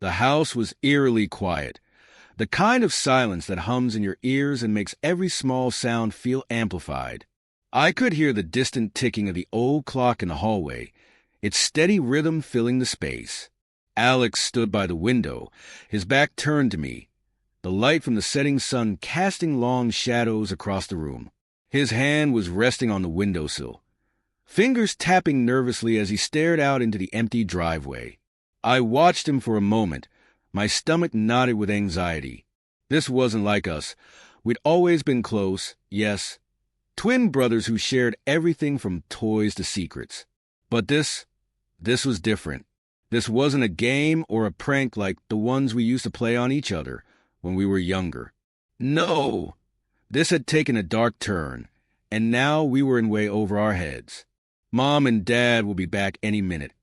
The house was eerily quiet, the kind of silence that hums in your ears and makes every small sound feel amplified. I could hear the distant ticking of the old clock in the hallway, its steady rhythm filling the space. Alex stood by the window, his back turned to me, the light from the setting sun casting long shadows across the room. His hand was resting on the windowsill, fingers tapping nervously as he stared out into the empty driveway. I watched him for a moment, my stomach knotted with anxiety. This wasn't like us. We'd always been close, yes, twin brothers who shared everything from toys to secrets. But this was different. This wasn't a game or a prank like the ones we used to play on each other when we were younger. No! This had taken a dark turn, and now we were in way over our heads. Mom and Dad will be back any minute,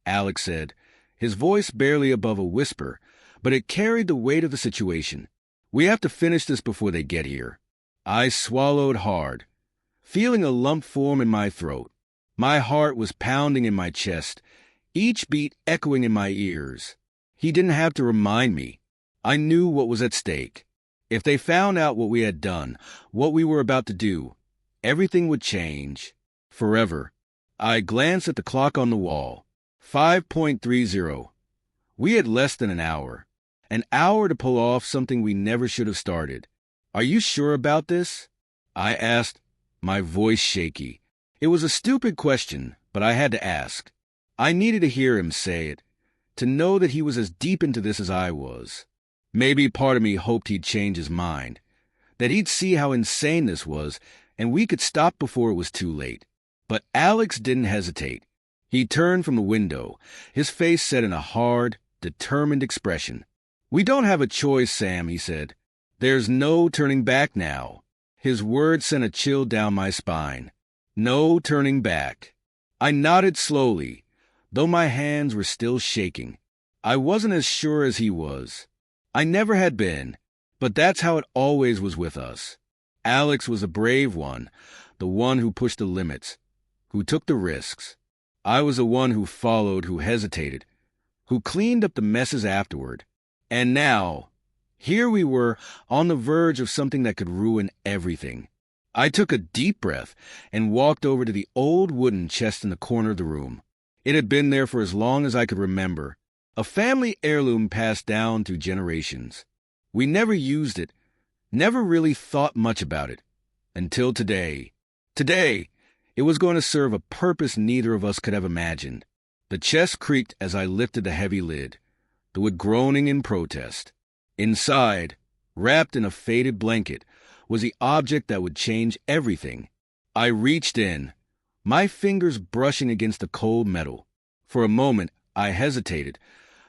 Alex said, his voice barely above a whisper, but it carried the weight of the situation. We have to finish this before they get here. I swallowed hard, feeling a lump form in my throat. My heart was pounding in my chest, each beat echoing in my ears. He didn't have to remind me. I knew what was at stake. If they found out what we had done, what we were about to do, everything would change. Forever. I glanced at the clock on the wall. 5:30. We had less than an hour. An hour to pull off something we never should have started. Are you sure about this? I asked, my voice shaky. It was a stupid question, but I had to ask. I needed to hear him say it, to know that he was as deep into this as I was. Maybe part of me hoped he'd change his mind, that he'd see how insane this was, and we could stop before it was too late. But Alex didn't hesitate. He turned from the window, his face set in a hard, determined expression. "We don't have a choice, Sam," he said. "There's no turning back now." His words sent a chill down my spine. No turning back. I nodded slowly, though my hands were still shaking. I wasn't as sure as he was. I never had been, but that's how it always was with us. Alex was a brave one, the one who pushed the limits, who took the risks. I was the one who followed, who hesitated, who cleaned up the messes afterward. And now, here we were, on the verge of something that could ruin everything. I took a deep breath and walked over to the old wooden chest in the corner of the room. It had been there for as long as I could remember, a family heirloom passed down through generations. We never used it, never really thought much about it, until today. Today, it was going to serve a purpose neither of us could have imagined. The chest creaked as I lifted the heavy lid, the wood groaning in protest. Inside, wrapped in a faded blanket, was the object that would change everything. I reached in, my fingers brushing against the cold metal. For a moment, I hesitated,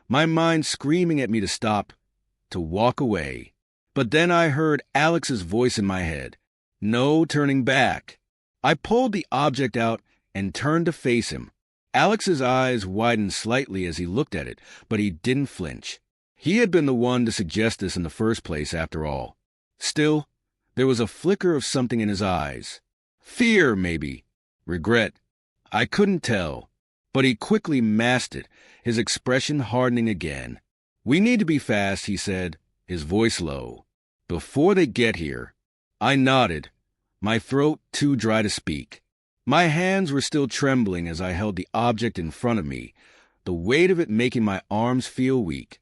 my mind screaming at me to stop, to walk away. But then I heard Alex's voice in my head. No turning back. I pulled the object out and turned to face him. Alex's eyes widened slightly as he looked at it, but he didn't flinch. He had been the one to suggest this in the first place, after all. Still, there was a flicker of something in his eyes. Fear, maybe. Regret. I couldn't tell. But he quickly masked it, his expression hardening again. "We need to be fast," he said, his voice low. "Before they get here." I nodded, my throat too dry to speak. My hands were still trembling as I held the object in front of me, the weight of it making my arms feel weak.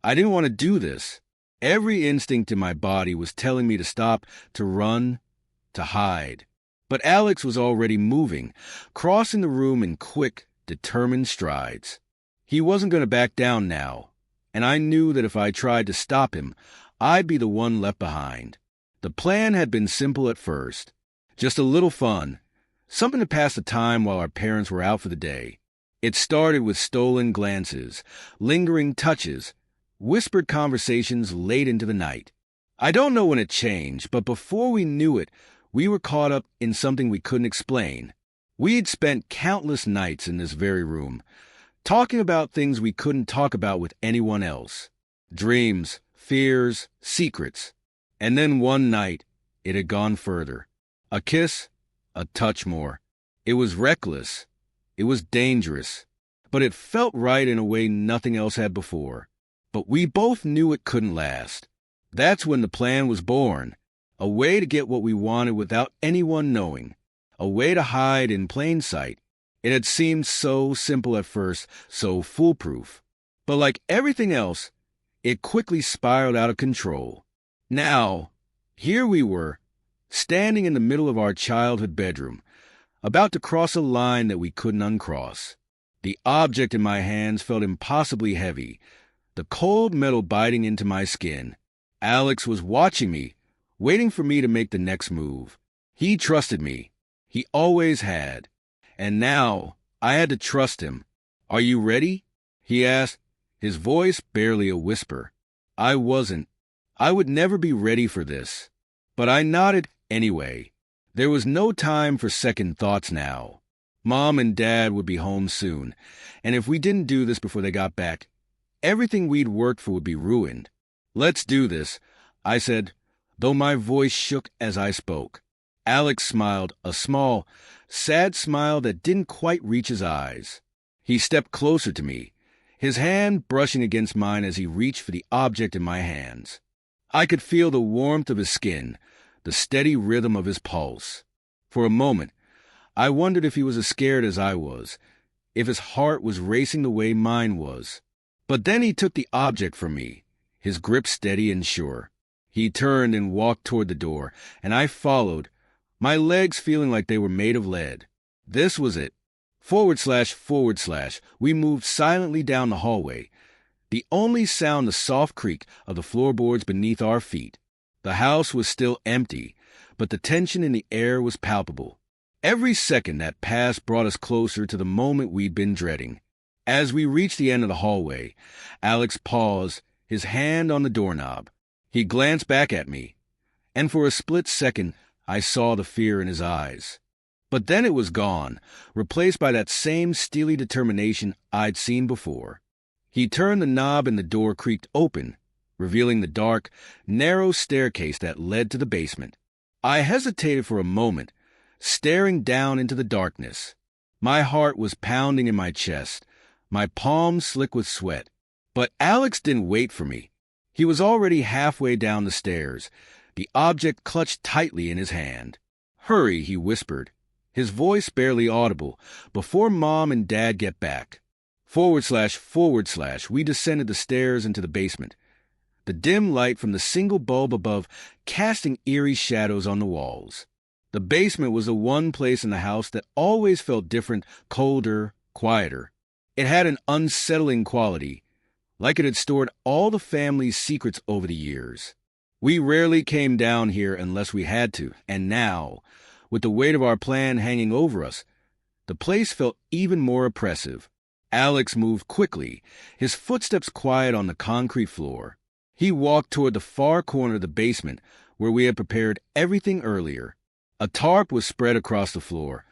I didn't want to do this. Every instinct in my body was telling me to stop, to run, to hide. But Alex was already moving, crossing the room in quick, determined strides. He wasn't going to back down now, and I knew that if I tried to stop him, I'd be the one left behind. The plan had been simple at first. Just a little fun, something to pass the time while our parents were out for the day. It started with stolen glances, lingering touches, whispered conversations late into the night. I don't know when it changed, but before we knew it, we were caught up in something we couldn't explain. We'd spent countless nights in this very room, talking about things we couldn't talk about with anyone else. Dreams, fears, secrets. And then one night, it had gone further. A kiss, a touch more. It was reckless. It was dangerous. But it felt right in a way nothing else had before. but we both knew it couldn't last. That's when the plan was born, a way to get what we wanted without anyone knowing, a way to hide in plain sight. It had seemed so simple at first, so foolproof. But like everything else, it quickly spiraled out of control. Now, here we were, standing in the middle of our childhood bedroom, about to cross a line that we couldn't uncross. The object in my hands felt impossibly heavy, the cold metal biting into my skin. Alex was watching me, waiting for me to make the next move. He trusted me. He always had. And now, I had to trust him. "Are you ready?" he asked, his voice barely a whisper. I wasn't. I would never be ready for this. But I nodded anyway. There was no time for second thoughts now. Mom and Dad would be home soon, and if we didn't do this before they got back, everything we'd worked for would be ruined. "Let's do this," I said, though my voice shook as I spoke. Alex smiled, a small, sad smile that didn't quite reach his eyes. He stepped closer to me, his hand brushing against mine as he reached for the object in my hands. I could feel the warmth of his skin, the steady rhythm of his pulse. For a moment, I wondered if he was as scared as I was, if his heart was racing the way mine was. But then he took the object from me, his grip steady and sure. He turned and walked toward the door, and I followed, my legs feeling like they were made of lead. This was it. Forward slash, we moved silently down the hallway, the only sound the soft creak of the floorboards beneath our feet. The house was still empty, but the tension in the air was palpable. Every second that passed brought us closer to the moment we'd been dreading. As we reached the end of the hallway, Alex paused, his hand on the doorknob. He glanced back at me, and for a split second, I saw the fear in his eyes. But then it was gone, replaced by that same steely determination I'd seen before. He turned the knob and the door creaked open, revealing the dark, narrow staircase that led to the basement. I hesitated for a moment, staring down into the darkness. My heart was pounding in my chest, my palms slick with sweat. But Alex didn't wait for me. He was already halfway down the stairs, the object clutched tightly in his hand. "Hurry," he whispered, his voice barely audible, "before Mom and Dad get back." Forward slash, we descended the stairs into the basement, the dim light from the single bulb above casting eerie shadows on the walls. The basement was the one place in the house that always felt different, colder, quieter. It had an unsettling quality, like it had stored all the family's secrets over the years. We rarely came down here unless we had to, and now, with the weight of our plan hanging over us, the place felt even more oppressive. Alex moved quickly, his footsteps quiet on the concrete floor. He walked toward the far corner of the basement where we had prepared everything earlier. A tarp was spread across the floor,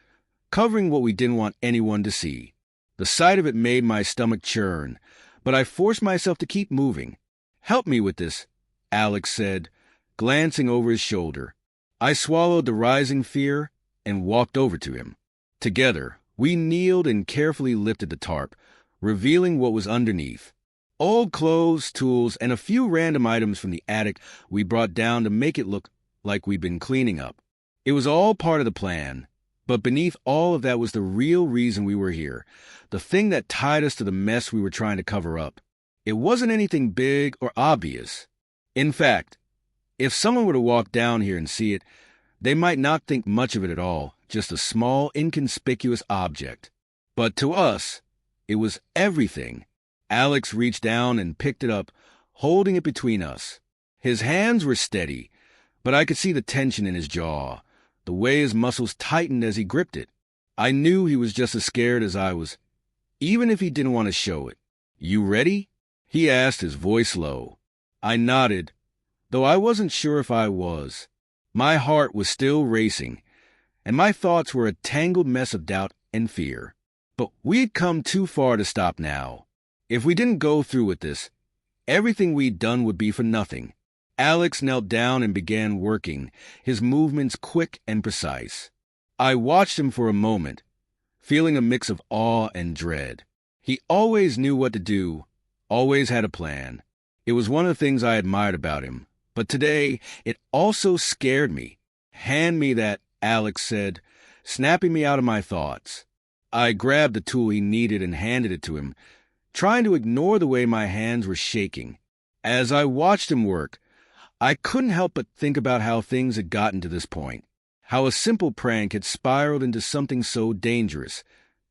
covering what we didn't want anyone to see. The sight of it made my stomach churn, but I forced myself to keep moving. "Help me with this," Alex said, glancing over his shoulder. I swallowed the rising fear and walked over to him. Together, we kneeled and carefully lifted the tarp, revealing what was underneath. Old clothes, tools, and a few random items from the attic we brought down to make it look like we'd been cleaning up. It was all part of the plan, but beneath all of that was the real reason we were here, the thing that tied us to the mess we were trying to cover up. It wasn't anything big or obvious. In fact, if someone were to walk down here and see it, they might not think much of it at all, just a small, inconspicuous object. But to us, it was everything. Alex reached down and picked it up, holding it between us. His hands were steady, but I could see the tension in his jaw, the way his muscles tightened as he gripped it. I knew he was just as scared as I was, even if he didn't want to show it. "You ready?" he asked, his voice low. I nodded, though I wasn't sure if I was. My heart was still racing, and my thoughts were a tangled mess of doubt and fear. But we'd come too far to stop now. If we didn't go through with this, everything we'd done would be for nothing. Alex knelt down and began working, his movements quick and precise. I watched him for a moment, feeling a mix of awe and dread. He always knew what to do, always had a plan. It was one of the things I admired about him. But today, it also scared me. "Hand me that," Alex said, snapping me out of my thoughts. I grabbed the tool he needed and handed it to him, trying to ignore the way my hands were shaking. As I watched him work, I couldn't help but think about how things had gotten to this point, how a simple prank had spiraled into something so dangerous,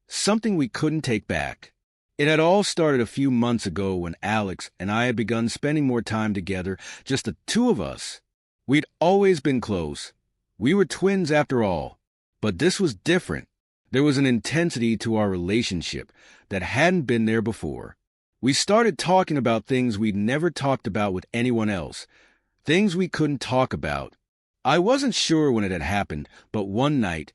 something we couldn't take back. It had all started a few months ago when Alex and I had begun spending more time together, just the two of us. We'd always been close. We were twins after all. But this was different. There was an intensity to our relationship that hadn't been there before. We started talking about things we'd never talked about with anyone else, things we couldn't talk about. I wasn't sure when it had happened, but one night,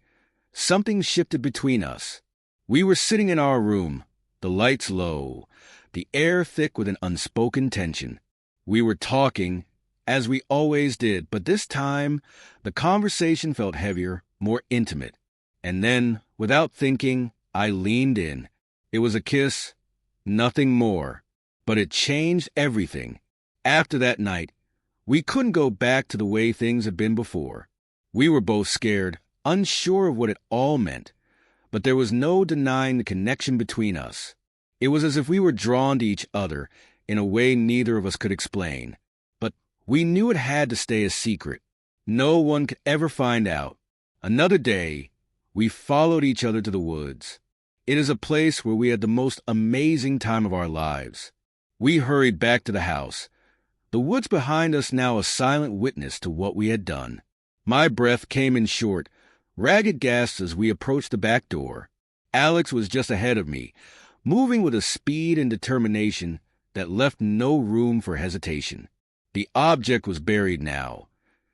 something shifted between us. We were sitting in our room, the lights low, the air thick with an unspoken tension. We were talking, as we always did, but this time, the conversation felt heavier, more intimate. And then, without thinking, I leaned in. It was a kiss, nothing more, but it changed everything. After that night, we couldn't go back to the way things had been before. We were both scared, unsure of what it all meant, but there was no denying the connection between us. It was as if we were drawn to each other in a way neither of us could explain. But we knew it had to stay a secret. No one could ever find out. Another day, we followed each other to the woods. It is a place where we had the most amazing time of our lives. We hurried back to the house, the woods behind us now a silent witness to what we had done. My breath came in short, ragged gasps as we approached the back door. Alex was just ahead of me, moving with a speed and determination that left no room for hesitation. The object was buried now,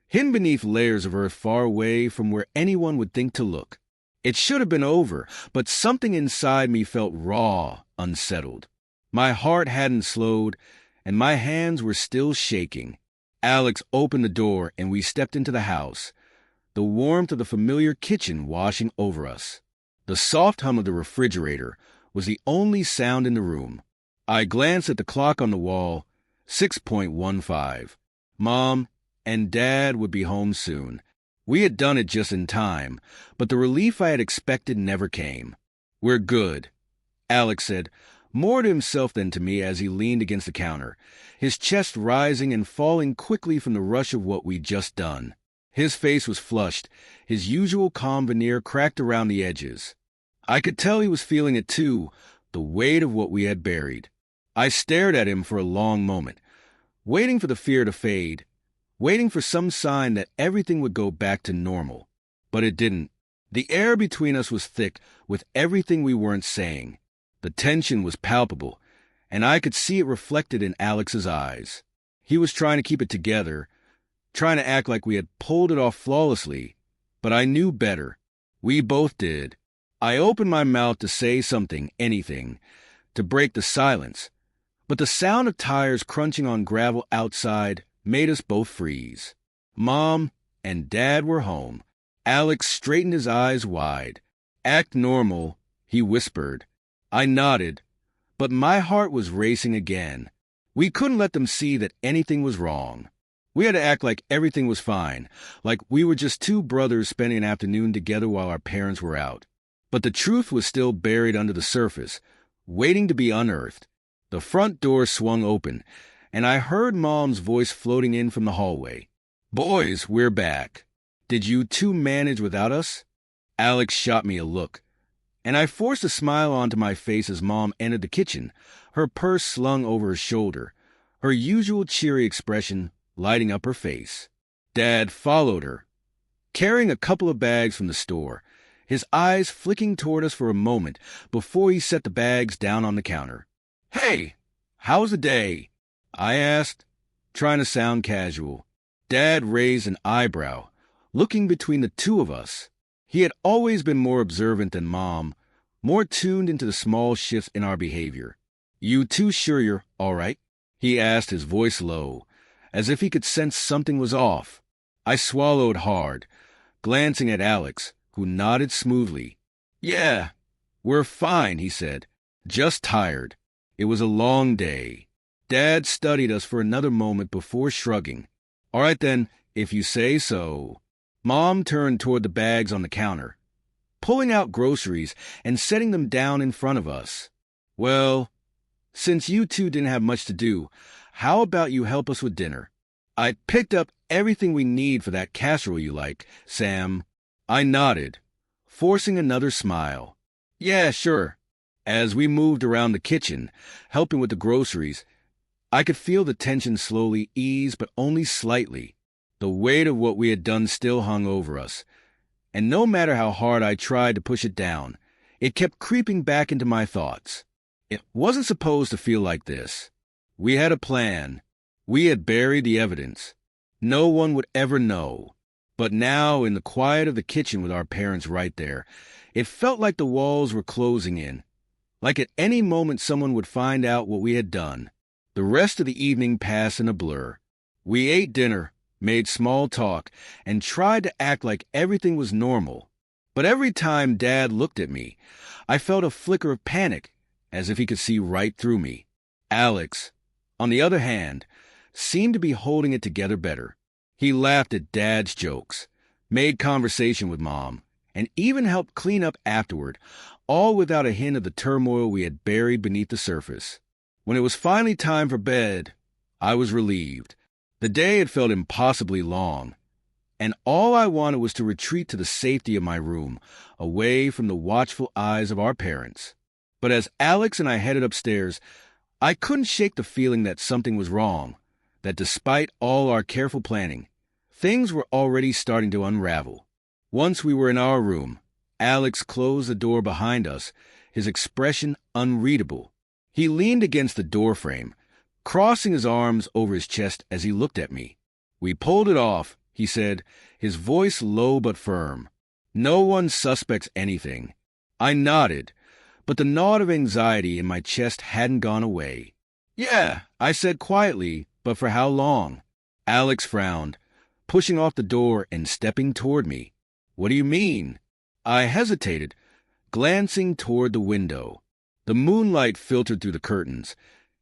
hidden beneath layers of earth far away from where anyone would think to look. It should have been over, but something inside me felt raw, unsettled. My heart hadn't slowed, and my hands were still shaking. Alex opened the door, and we stepped into the house, the warmth of the familiar kitchen washing over us. The soft hum of the refrigerator was the only sound in the room. I glanced at the clock on the wall, 6:15. Mom and Dad would be home soon. We had done it just in time, but the relief I had expected never came. "We're good," Alex said, more to himself than to me as he leaned against the counter, his chest rising and falling quickly from the rush of what we'd just done. His face was flushed, his usual calm veneer cracked around the edges. I could tell he was feeling it too, the weight of what we had buried. I stared at him for a long moment, waiting for the fear to fade, waiting for some sign that everything would go back to normal. But it didn't. The air between us was thick with everything we weren't saying. The tension was palpable, and I could see it reflected in Alex's eyes. He was trying to keep it together, trying to act like we had pulled it off flawlessly, but I knew better. We both did. I opened my mouth to say something, anything, to break the silence, but the sound of tires crunching on gravel outside made us both freeze. Mom and Dad were home. Alex straightened his eyes wide. "Act normal," he whispered. I nodded, but my heart was racing again. We couldn't let them see that anything was wrong. We had to act like everything was fine, like we were just two brothers spending an afternoon together while our parents were out. But the truth was still buried under the surface, waiting to be unearthed. The front door swung open, and I heard Mom's voice floating in from the hallway. "Boys, we're back. Did you two manage without us?" Alex shot me a look, and I forced a smile onto my face as Mom entered the kitchen, her purse slung over her shoulder, her usual cheery expression lighting up her face. Dad followed her, carrying a couple of bags from the store, his eyes flicking toward us for a moment before he set the bags down on the counter. "Hey, how's the day?" I asked, trying to sound casual. Dad raised an eyebrow, looking between the two of us. He had always been more observant than Mom, more tuned into the small shifts in our behavior. "You two sure you're all right?" he asked, his voice low, as if he could sense something was off. I swallowed hard, glancing at Alex, who nodded smoothly. "Yeah, we're fine," he said. "Just tired. It was a long day." Dad studied us for another moment before shrugging. All right then, if you say so. Mom turned toward the bags on the counter, pulling out groceries and setting them down in front of us. Well, since you two didn't have much to do, how about you help us with dinner? I picked up everything we need for that casserole you like, Sam. I nodded, forcing another smile. Yeah, sure. As we moved around the kitchen, helping with the groceries, I could feel the tension slowly ease, but only slightly. The weight of what we had done still hung over us, and no matter how hard I tried to push it down, it kept creeping back into my thoughts. It wasn't supposed to feel like this. We had a plan. We had buried the evidence. No one would ever know. But now, in the quiet of the kitchen with our parents right there, it felt like the walls were closing in, like at any moment someone would find out what we had done. The rest of the evening passed in a blur. We ate dinner, made small talk, and tried to act like everything was normal. But every time Dad looked at me, I felt a flicker of panic, as if he could see right through me. Alex, on the other hand, seemed to be holding it together better. He laughed at Dad's jokes, made conversation with Mom, and even helped clean up afterward, all without a hint of the turmoil we had buried beneath the surface. When it was finally time for bed, I was relieved. The day had felt impossibly long, and all I wanted was to retreat to the safety of my room, away from the watchful eyes of our parents. But as Alex and I headed upstairs, I couldn't shake the feeling that something was wrong, that despite all our careful planning, things were already starting to unravel. Once we were in our room, Alex closed the door behind us, his expression unreadable. He leaned against the doorframe, crossing his arms over his chest as he looked at me. We pulled it off, he said, his voice low but firm. No one suspects anything. I nodded, but the knot of anxiety in my chest hadn't gone away. Yeah, I said quietly, but for how long? Alex frowned, pushing off the door and stepping toward me. What do you mean? I hesitated, glancing toward the window. The moonlight filtered through the curtains,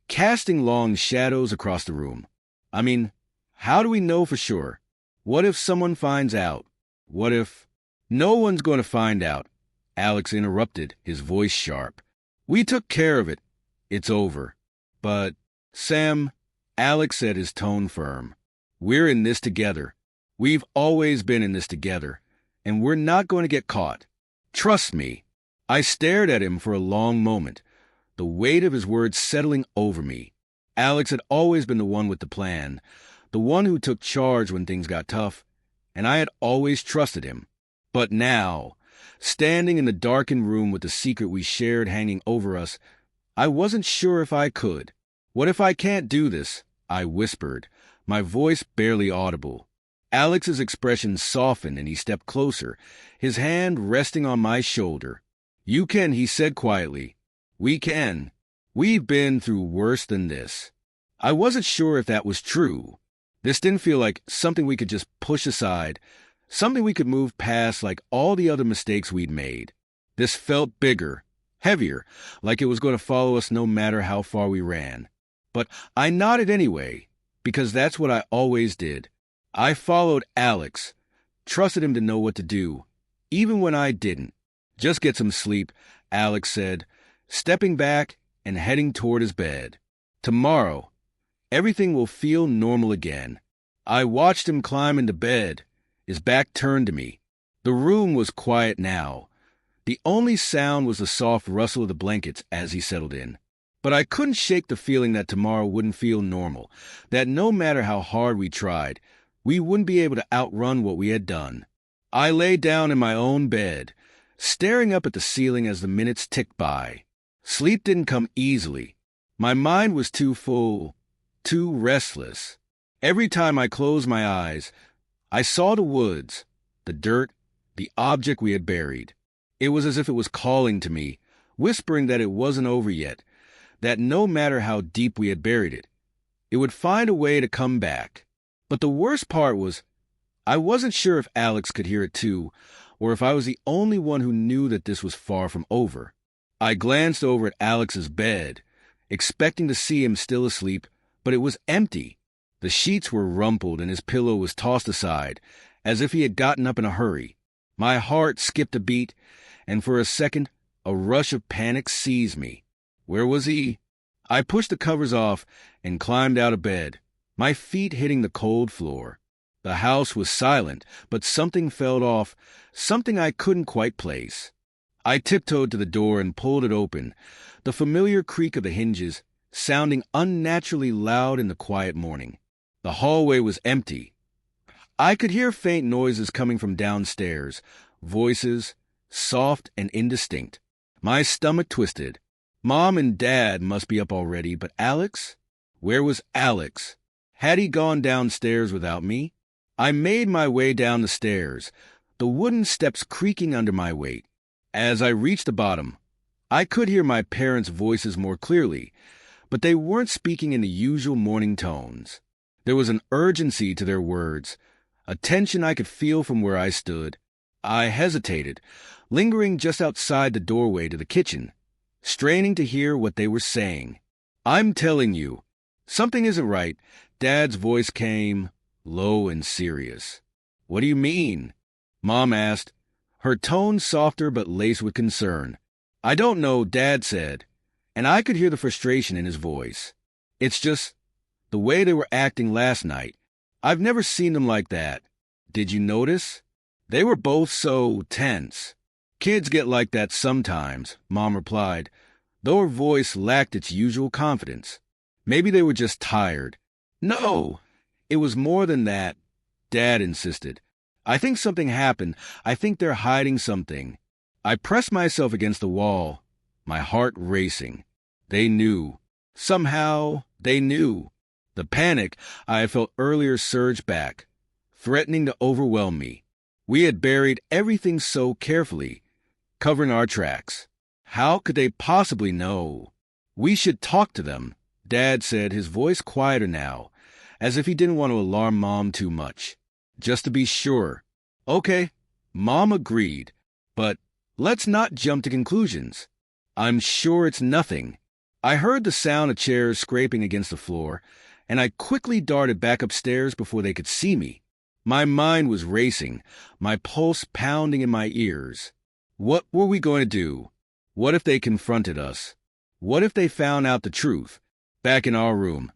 casting long shadows across the room. I mean, how do we know for sure? What if someone finds out? What if... No one's going to find out, Alex interrupted, his voice sharp. We took care of it. It's over. But, Sam, Alex said, his tone firm, we're in this together. We've always been in this together, and we're not going to get caught. Trust me. I stared at him for a long moment, the weight of his words settling over me. Alex had always been the one with the plan, the one who took charge when things got tough, and I had always trusted him. But now, standing in the darkened room with the secret we shared hanging over us, I wasn't sure if I could. What if I can't do this? I whispered, my voice barely audible. Alex's expression softened and he stepped closer, his hand resting on my shoulder. You can, he said quietly. We can. We've been through worse than this. I wasn't sure if that was true. This didn't feel like something we could just push aside, something we could move past like all the other mistakes we'd made. This felt bigger, heavier, like it was going to follow us no matter how far we ran. But I nodded anyway, because that's what I always did. I followed Alex, trusted him to know what to do, even when I didn't. Just get some sleep, Alex said, stepping back and heading toward his bed. Tomorrow, everything will feel normal again. I watched him climb into bed, his back turned to me. The room was quiet now. The only sound was the soft rustle of the blankets as he settled in. But I couldn't shake the feeling that tomorrow wouldn't feel normal, that no matter how hard we tried, we wouldn't be able to outrun what we had done. I lay down in my own bed, staring up at the ceiling as the minutes ticked by. Sleep didn't come easily. My mind was too full, too restless. Every time I closed my eyes, I saw the woods, the dirt, the object we had buried. It was as if it was calling to me, whispering that it wasn't over yet, that no matter how deep we had buried it, it would find a way to come back. But the worst part was, I wasn't sure if Alex could hear it too, or if I was the only one who knew that this was far from over. I glanced over at Alex's bed, expecting to see him still asleep, but it was empty. The sheets were rumpled and his pillow was tossed aside, as if he had gotten up in a hurry. My heart skipped a beat, and for a second, a rush of panic seized me. Where was he? I pushed the covers off and climbed out of bed, my feet hitting the cold floor. The house was silent, but something felt off, something I couldn't quite place. I tiptoed to the door and pulled it open, the familiar creak of the hinges sounding unnaturally loud in the quiet morning. The hallway was empty. I could hear faint noises coming from downstairs, voices, soft and indistinct. My stomach twisted. Mom and Dad must be up already, but Alex? Where was Alex? Had he gone downstairs without me? I made my way down the stairs, the wooden steps creaking under my weight. As I reached the bottom, I could hear my parents' voices more clearly, but they weren't speaking in the usual morning tones. There was an urgency to their words, a tension I could feel from where I stood. I hesitated, lingering just outside the doorway to the kitchen, straining to hear what they were saying. "I'm telling you, something isn't right." Dad's voice came, low and serious. "What do you mean?" Mom asked, her tone softer but laced with concern. "I don't know," Dad said, and I could hear the frustration in his voice. "It's just the way they were acting last night. I've never seen them like that. Did you notice? They were both so tense." "Kids get like that sometimes," Mom replied, though her voice lacked its usual confidence. "Maybe they were just tired." "No, it was more than that," Dad insisted. "I think something happened. I think they're hiding something." I pressed myself against the wall, my heart racing. They knew. Somehow, they knew. The panic I had felt earlier surged back, threatening to overwhelm me. We had buried everything so carefully, covering our tracks. How could they possibly know? "We should talk to them," Dad said, his voice quieter now, as if he didn't want to alarm Mom too much. "Just to be sure." "Okay," Mom agreed, "but let's not jump to conclusions. I'm sure it's nothing." I heard the sound of chairs scraping against the floor, and I quickly darted back upstairs before they could see me. My mind was racing, my pulse pounding in my ears. What were we going to do? What if they confronted us? What if they found out the truth? Back in our room,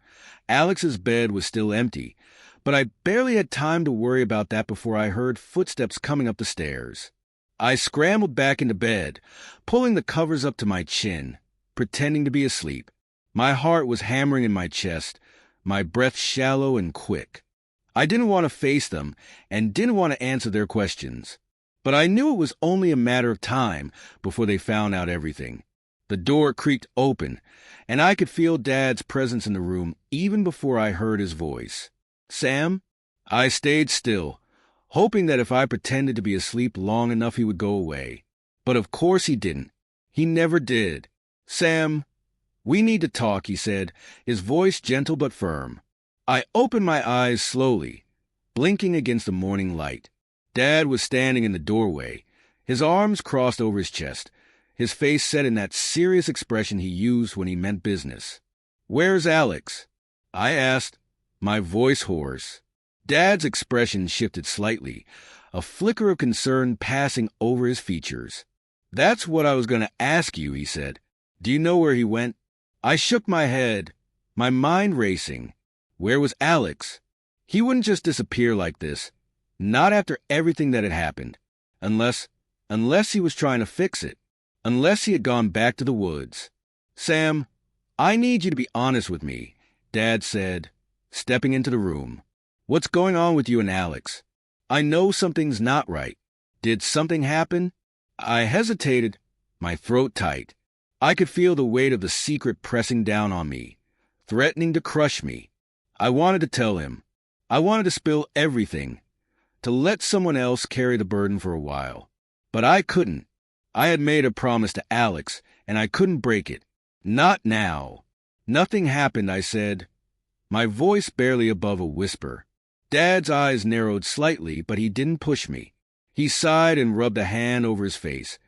Alex's bed was still empty, but I barely had time to worry about that before I heard footsteps coming up the stairs. I scrambled back into bed, pulling the covers up to my chin, pretending to be asleep. My heart was hammering in my chest, my breath shallow and quick. I didn't want to face them and didn't want to answer their questions. But I knew it was only a matter of time before they found out everything. The door creaked open, and I could feel Dad's presence in the room even before I heard his voice. "Sam?" I stayed still, hoping that if I pretended to be asleep long enough he would go away. But of course he didn't. He never did. "Sam, we need to talk," he said, his voice gentle but firm. I opened my eyes slowly, blinking against the morning light. Dad was standing in the doorway, his arms crossed over his chest, his face set in that serious expression he used when he meant business. "Where's Alex?" I asked, my voice hoarse. Dad's expression shifted slightly, a flicker of concern passing over his features. "That's what I was going to ask you," he said. "Do you know where he went?" I shook my head, my mind racing. Where was Alex? He wouldn't just disappear like this. Not after everything that had happened. Unless he was trying to fix it. Unless he had gone back to the woods. "Sam, I need you to be honest with me," Dad said, stepping into the room. "What's going on with you and Alex? I know something's not right. Did something happen?" I hesitated, my throat tight. I could feel the weight of the secret pressing down on me, threatening to crush me. I wanted to tell him. I wanted to spill everything, to let someone else carry the burden for a while. But I couldn't. I had made a promise to Alex, and I couldn't break it. Not now. "Nothing happened," I said, my voice barely above a whisper. Dad's eyes narrowed slightly, but he didn't push me. He sighed and rubbed a hand over his face,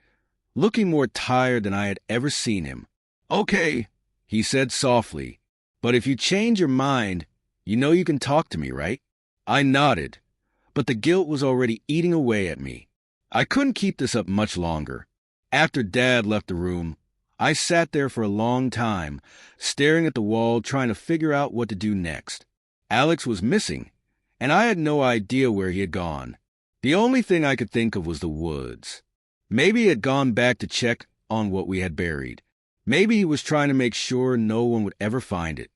looking more tired than I had ever seen him. "Okay," he said softly. But if you change your mind, you know you can talk to me, right? I nodded, but the guilt was already eating away at me. I couldn't keep this up much longer. After Dad left the room, I sat there for a long time, staring at the wall, trying to figure out what to do next. Alex was missing, and I had no idea where he had gone. The only thing I could think of was the woods. Maybe he had gone back to check on what we had buried. Maybe he was trying to make sure no one would ever find it.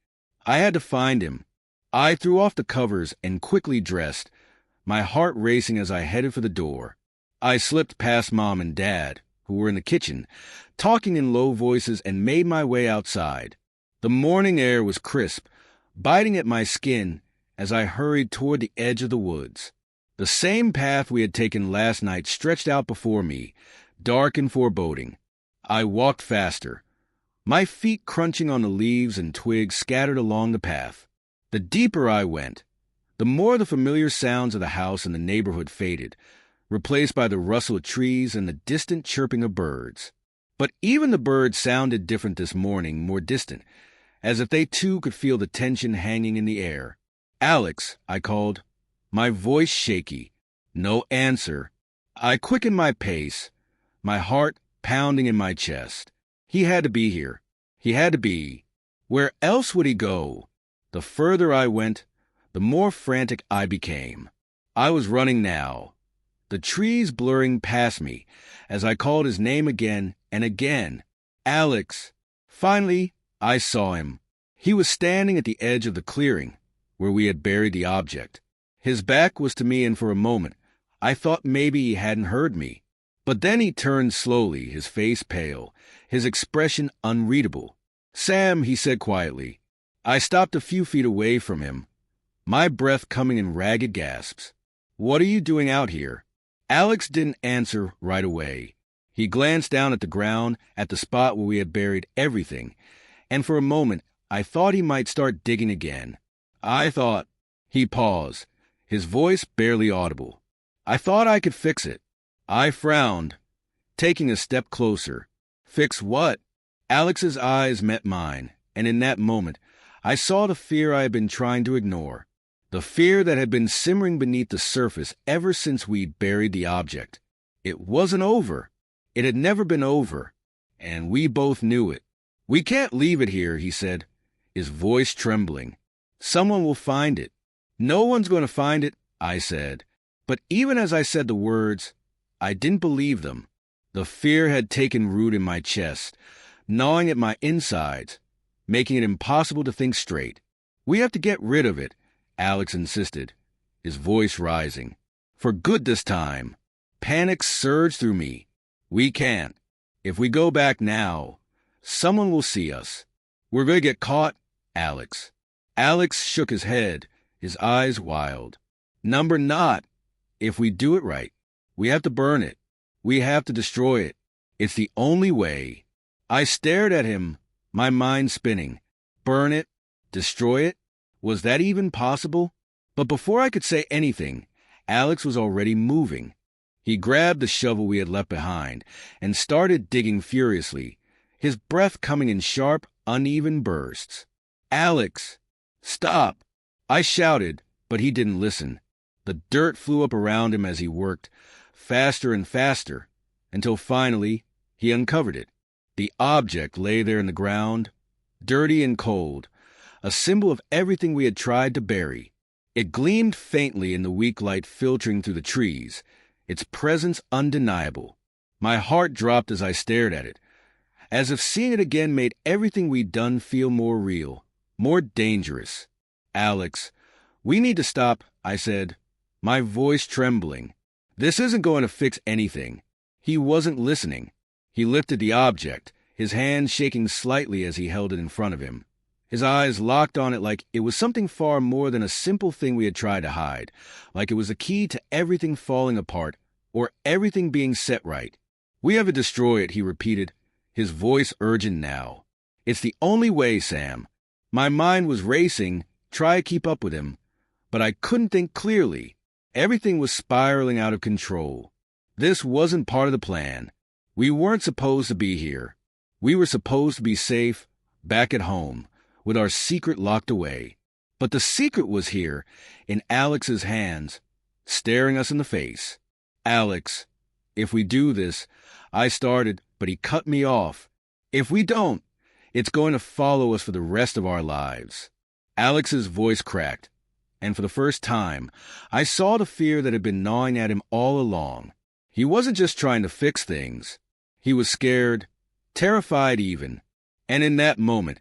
I had to find him. I threw off the covers and quickly dressed, my heart racing as I headed for the door. I slipped past Mom and Dad, who were in the kitchen, talking in low voices, and made my way outside. The morning air was crisp, biting at my skin as I hurried toward the edge of the woods. The same path we had taken last night stretched out before me, dark and foreboding. I walked faster, my feet crunching on the leaves and twigs scattered along the path. The deeper I went, the more the familiar sounds of the house and the neighborhood faded, replaced by the rustle of trees and the distant chirping of birds. But even the birds sounded different this morning, more distant, as if they too could feel the tension hanging in the air. "Alex," I called, my voice shaky. No answer. I quickened my pace, my heart pounding in my chest. He had to be here. He had to be. Where else would he go? The further I went, the more frantic I became. I was running now, the trees blurring past me as I called his name again and again. Alex. Finally, I saw him. He was standing at the edge of the clearing where we had buried the object. His back was to me, and for a moment, I thought maybe he hadn't heard me. But then he turned slowly, his face pale, his expression unreadable. "Sam," he said quietly. I stopped a few feet away from him, my breath coming in ragged gasps. "What are you doing out here?" Alex didn't answer right away. He glanced down at the ground, at the spot where we had buried everything, and for a moment I thought he might start digging again. He paused, his voice barely audible. "I thought I could fix it." I frowned, taking a step closer. "Fix what?" Alex's eyes met mine, and in that moment, I saw the fear I had been trying to ignore. The fear that had been simmering beneath the surface ever since we'd buried the object. It wasn't over. It had never been over, and we both knew it. "We can't leave it here," he said, his voice trembling. "Someone will find it." "No one's going to find it," I said. But even as I said the words, I didn't believe them. The fear had taken root in my chest, gnawing at my insides, making it impossible to think straight. "We have to get rid of it," Alex insisted, his voice rising. "For good this time." Panic surged through me. "We can't. If we go back now, someone will see us. We're going to get caught, Alex." Alex shook his head, his eyes wild. "Number not. If we do it right, we have to burn it. We have to destroy it. It's the only way." I stared at him, my mind spinning. Burn it? Destroy it? Was that even possible? But before I could say anything, Alex was already moving. He grabbed the shovel we had left behind and started digging furiously, his breath coming in sharp, uneven bursts. "Alex, stop!" I shouted, but he didn't listen. The dirt flew up around him as he worked, faster and faster, until finally he uncovered it. The object lay there in the ground, dirty and cold, a symbol of everything we had tried to bury. It gleamed faintly in the weak light filtering through the trees, its presence undeniable. My heart dropped as I stared at it, as if seeing it again made everything we'd done feel more real, more dangerous. "Alex, we need to stop," I said, my voice trembling. "This isn't going to fix anything." He wasn't listening. He lifted the object, his hand shaking slightly as he held it in front of him. His eyes locked on it like it was something far more than a simple thing we had tried to hide, like it was the key to everything falling apart or everything being set right. "We have to destroy it," he repeated, his voice urgent now. "It's the only way, Sam." My mind was racing, trying to keep up with him, but I couldn't think clearly. Everything was spiraling out of control. This wasn't part of the plan. We weren't supposed to be here. We were supposed to be safe, back at home, with our secret locked away. But the secret was here, in Alex's hands, staring us in the face. Alex, if we do this, I started, but he cut me off. If we don't, it's going to follow us for the rest of our lives. Alex's voice cracked, and for the first time, I saw the fear that had been gnawing at him all along. He wasn't just trying to fix things. He was scared, terrified even. And in that moment,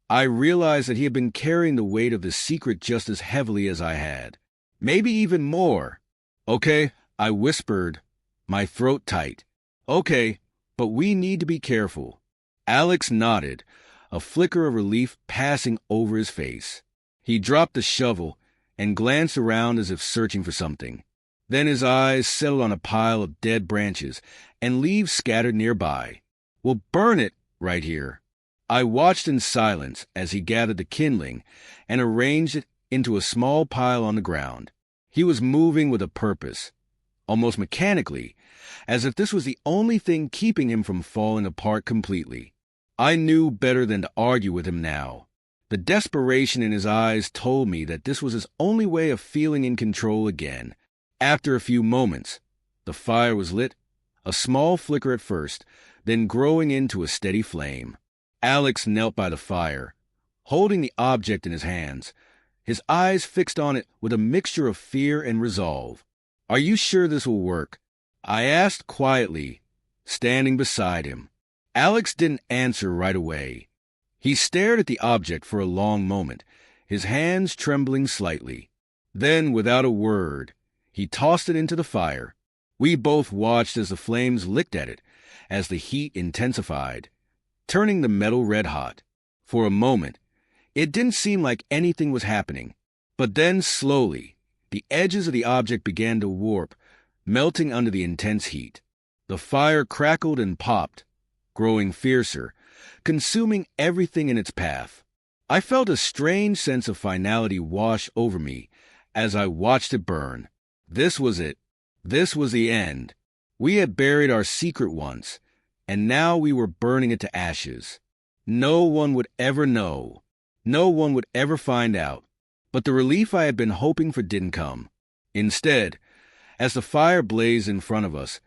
I realized that he had been carrying the weight of the secret just as heavily as I had. Maybe even more. Okay, I whispered, my throat tight. Okay, but we need to be careful. Alex nodded, a flicker of relief passing over his face. He dropped the shovel and glanced around as if searching for something. Then his eyes settled on a pile of dead branches and leaves scattered nearby. We'll burn it right here. I watched in silence as he gathered the kindling and arranged it into a small pile on the ground. He was moving with a purpose, almost mechanically, as if this was the only thing keeping him from falling apart completely. I knew better than to argue with him now. The desperation in his eyes told me that this was his only way of feeling in control again. After a few moments, the fire was lit, a small flicker at first, then growing into a steady flame. Alex knelt by the fire, holding the object in his hands, his eyes fixed on it with a mixture of fear and resolve. "Are you sure this will work?" I asked quietly, standing beside him. Alex didn't answer right away. He stared at the object for a long moment, his hands trembling slightly. Then, without a word, he tossed it into the fire. We both watched as the flames licked at it, as the heat intensified, turning the metal red-hot. For a moment, it didn't seem like anything was happening. But then, slowly, the edges of the object began to warp, melting under the intense heat. The fire crackled and popped, growing fiercer, consuming everything in its path. I felt a strange sense of finality wash over me as I watched it burn. This was it. This was the end. We had buried our secret once, and now we were burning it to ashes. No one would ever know. No one would ever find out. But the relief I had been hoping for didn't come. Instead, as the fire blazed in front of us,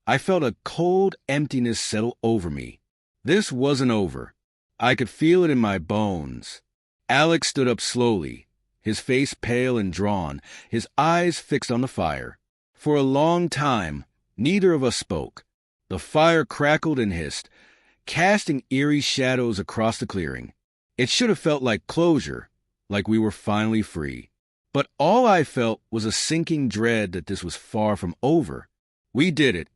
I felt a cold emptiness settle over me. This wasn't over. I could feel it in my bones. Alex stood up slowly, his face pale and drawn, his eyes fixed on the fire. For a long time, neither of us spoke. The fire crackled and hissed, casting eerie shadows across the clearing. It should have felt like closure, like we were finally free. But all I felt was a sinking dread that this was far from over. "We did it,"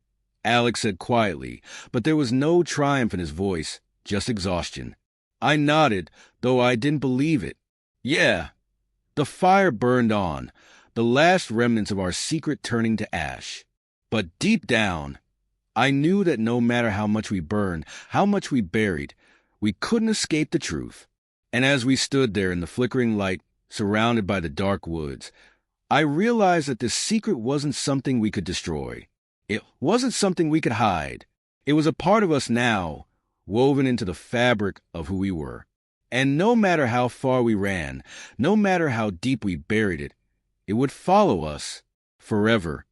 Alex said quietly, but there was no triumph in his voice, just exhaustion. I nodded, though I didn't believe it. Yeah. The fire burned on, the last remnants of our secret turning to ash. But deep down, I knew that no matter how much we burned, how much we buried, we couldn't escape the truth. And as we stood there in the flickering light, surrounded by the dark woods, I realized that this secret wasn't something we could destroy. It wasn't something we could hide. It was a part of us now, woven into the fabric of who we were. And no matter how far we ran, no matter how deep we buried it, it would follow us forever.